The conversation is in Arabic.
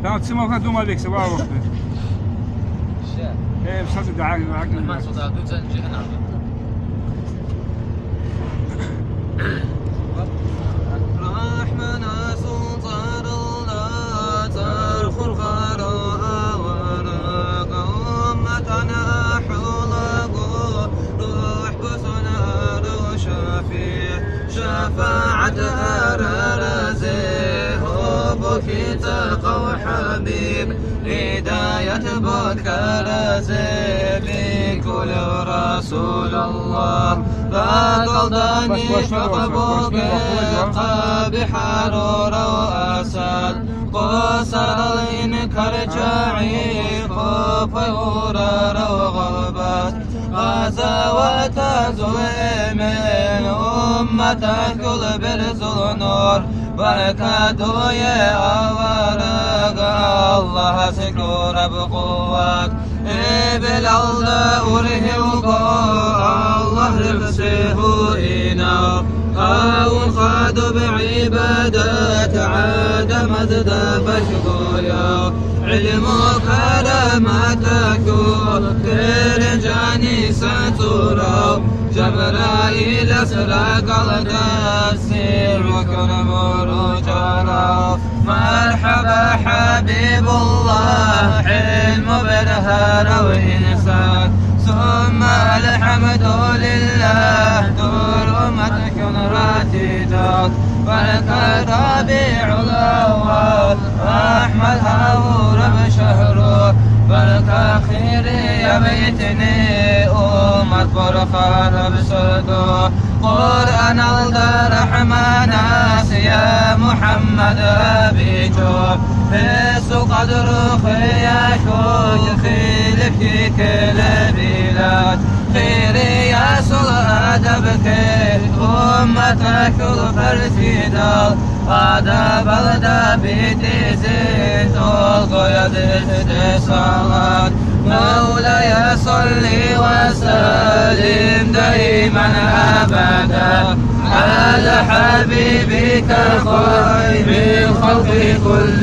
لا تسمع كان دوما ليك سبعة وقت. ايه بس هذا دعاء ما صدق دوت جهنا. رحمنا سلطان الله ترخ الخراء ورق أمتنا حلق روح بسنا شفيع شفاعتها رزيه بك تقوى حبيب هداية بك رزيه كل رسول الله فقلدني فقبوك بحرور وأسد قصر الإنكر جعي خفور وغبات غزوات زويم أمة كل برز نور بركاته يا ورق الله سكور بقوات بالأرض أرهوك الله رفسه إنا أو خاد بعبادة عاد مزد فشكويا علمك لما تكون كرجاني ستورا جبرائيل أسرق التفسير وكن بروجارا مرحبا حبيب الله حلم برهار وإنسان ثم الحمد لله دور أمتك راتدات فلك ربيع الأول أحمد هاور بشهره فلك خير يا بيتني أمة برخان بسدو قرآن الرحمن يا محمد أبيجو بس قدر خياكو خيلك كل بلاد خير يا صلاة بكي أمتك الفرسيدال هذا بلد بيتي زيت القيد اتصالات مولاي صلي وسلم دائما أبدا على حبيبك خير الخلق كل